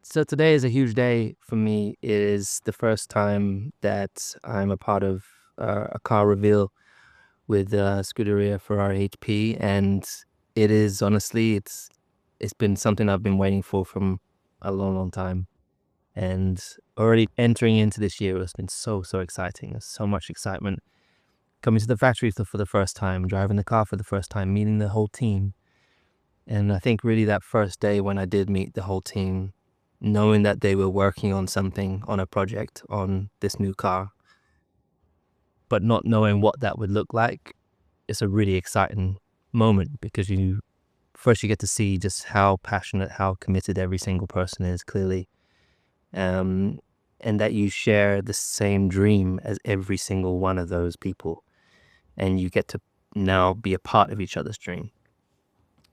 So today is a huge day for me. It is the first time that I'm a part of a car reveal with Scuderia Ferrari HP, and it is honestly, it's been something I've been waiting for from a long, long time. And already entering into this year has been so exciting. There's so much excitement coming to the factory for the first time, driving the car for the first time, meeting the whole team. And I think really that first day when I did meet the whole team, knowing that they were working on something, on a project, on this new car, but not knowing what that would look like, it's a really exciting moment because you get to see just how passionate, how committed every single person is clearly. Um, and that you share the same dream as every single one of those people. And you get to now be a part of each other's dream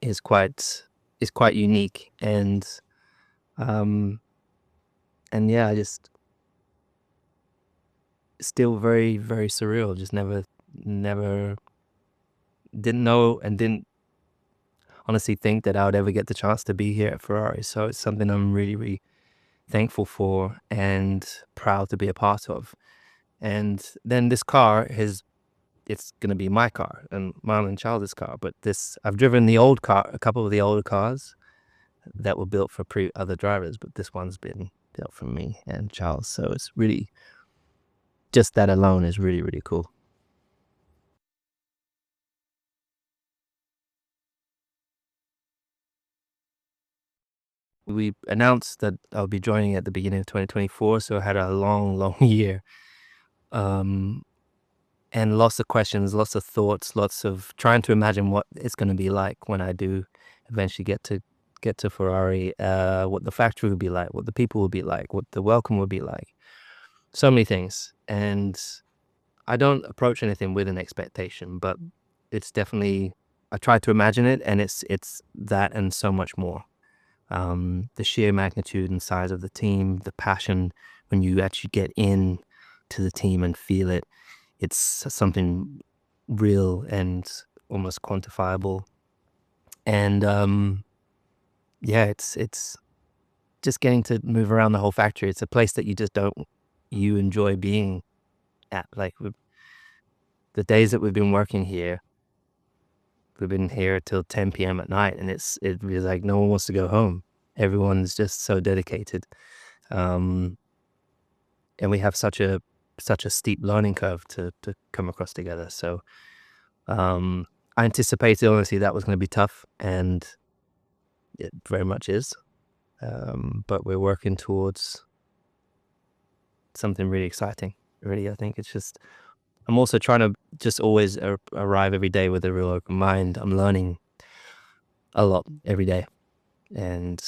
is quite unique. Um, and yeah, I just still very surreal. Just never didn't know and didn't honestly think that I would ever get the chance to be here at Ferrari. So it's something I'm really thankful for and proud to be a part of. And then this car is it's gonna be my car and mine and Charles's car. But this I've driven the old car, a couple of the older cars that were built for pre other drivers, but this one's been built for me and Charles. So it's really just that alone is really cool. We announced that I'll be joining at the beginning of 2024, so I had a long year, um, and lots of questions, lots of thoughts, lots of trying to imagine what it's going to be like when I do eventually get to Ferrari, what the factory will be like, what the people will be like, what the welcome will be like. So many things, and I don't approach anything with an expectation, but it's definitely I try to imagine it, and it's that and so much more. The sheer magnitude and size of the team, the passion when you actually get in to the team and feel it, it's something real and almost quantifiable. And yeah, it's just getting to move around the whole factory. It's a place that you just don't you enjoy being at. Like the days that we've been working here, we've been here till 10 p.m. at night, and it was like no one wants to go home. Everyone's just so dedicated. Um, and we have such a steep learning curve to come across together. So I anticipated honestly that was going to be tough, and it very much is. But we're working towards something really exciting. Really, I think it's just I'm also trying to just always arrive every day with a real open mind. I'm learning a lot every day, and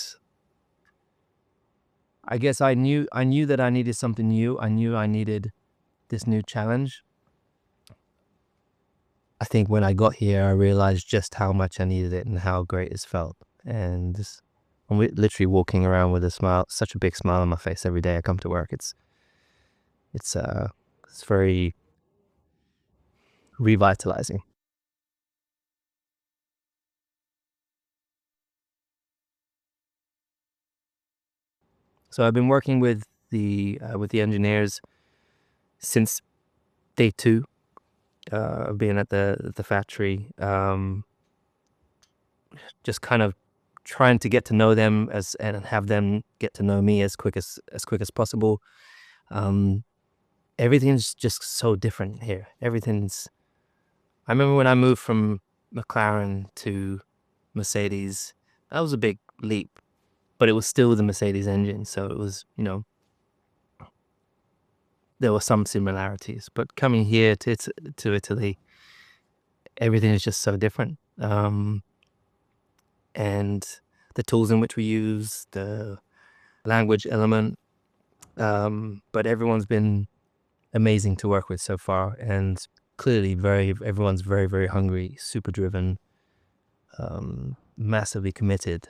I guess I knew that I needed something new. I knew I needed this new challenge. I think when I got here, I realized just how much I needed it and how great it's felt. And I'm literally walking around with a smile, such a big smile on my face every day I come to work. It's uh, it's very revitalizing. So I've been working with the engineers since day two of being at the factory. Just kind of trying to get to know them as and have them get to know me as quick as possible. Um, Everything's just so different here. Everything's I remember when I moved from McLaren to Mercedes, that was a big leap, but it was still the Mercedes engine, so it was, there were some similarities. But coming here to Italy, everything is just so different. And the tools in which we use, the language element, but everyone's been amazing to work with so far, and clearly everyone's very hungry, super driven, massively committed.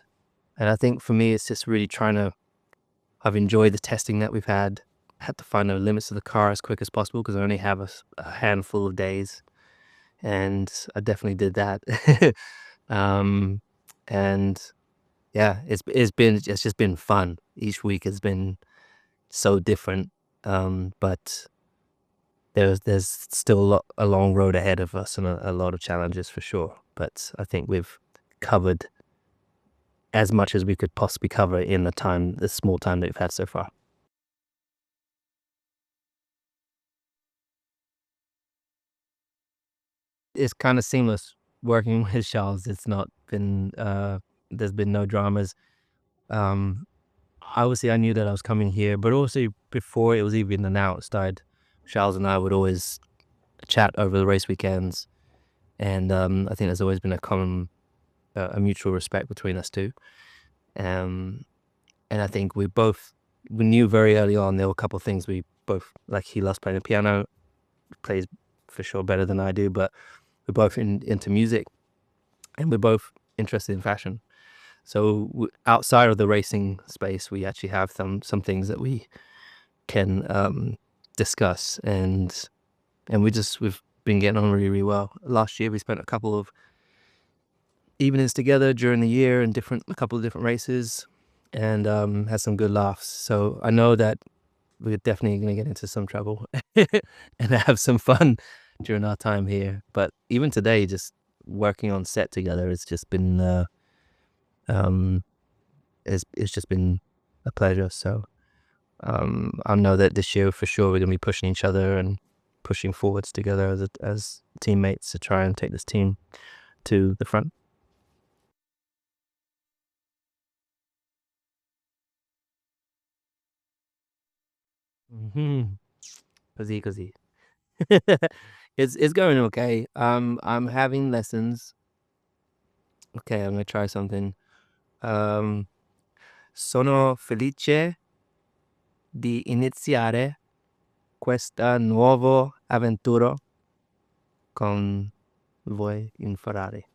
And I think for me, it's just really I've enjoyed the testing that we've had to find the limits of the car as quick as possible because I only have a handful of days. And I definitely did that. um, and Yeah, it's just been fun. Each week has been so different, but there's still a long road ahead of us and a lot of challenges for sure. But I think we've covered as much as we could possibly cover in the small time that we've had so far. It's kind of seamless working with Charles. It's not been there's been no dramas. Um, Obviously, I knew that I was coming here, but also before it was even announced, I'd Charles and I would always chat over the race weekends, and I think there's always been a mutual respect between us two. Um, and I think we knew very early on there were a couple of things we both like. He loves playing the piano, plays for sure better than I do, but we're both into music, and we're both interested in fashion. So outside of the racing space, we actually have some things that we can discuss, and we've been getting on really really well. Last year, we spent a couple of evenings together during the year in a couple of different races, and had some good laughs. So I know that we're definitely going to get into some trouble and have some fun during our time here. But even today, just working on set together, it's just been um, it's just been a pleasure. So I know that this year for sure we're going to be pushing each other and pushing forwards together as teammates to try and take this team to the front. Hmm. Così così. It's going okay. I'm having lessons. Okay, I'm gonna try something. Um, Sono felice di iniziare questa nuovo avventura con voi in Ferrari.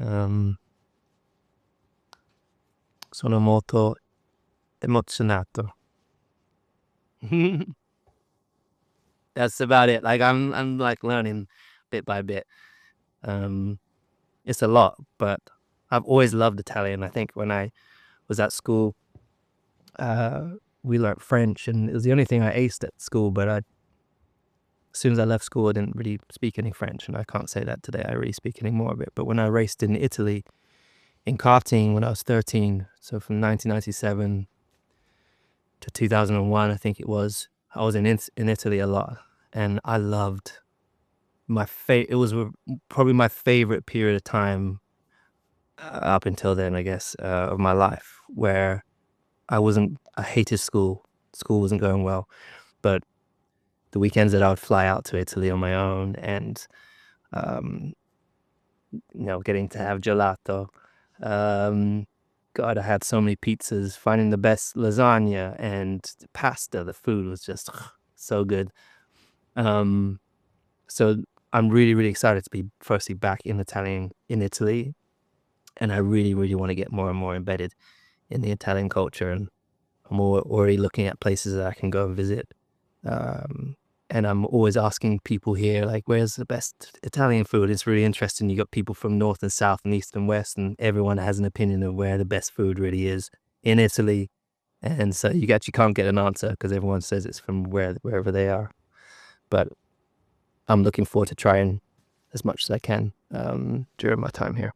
Um, Sono molto emozionato. That's about it. Like I'm like learning bit by bit. Um, it's a lot, but I've always loved Italian. I think when I was at school, uh, we learned French, and it was the only thing I aced at school. But as soon as I left school, I didn't really speak any French, and I can't say that today. I really speak any more of it. But when I raced in Italy in karting when I was 13, so from 1997 to 2001, I think it was, I was in Italy a lot, and I loved it was probably my favorite period of time up until then, I guess, of my life, where I hated school. School wasn't going well, but the weekends that I would fly out to Italy on my own and, um, getting to have gelato. Um, God, I had so many pizzas, finding the best lasagna and pasta. The food was just so good. Um, so I'm really, really excited to be firstly back in Italy, and I really, really want to get more and more embedded in the Italian culture. And I'm already looking at places that I can go and visit. Um, and I'm always asking people here, like, where's the best Italian food? It's really interesting. You got people from north and south and east and west, and everyone has an opinion of where the best food really is in Italy. And so you actually can't get an answer because everyone says it's from wherever they are. But I'm looking forward to trying as much as I can during my time here.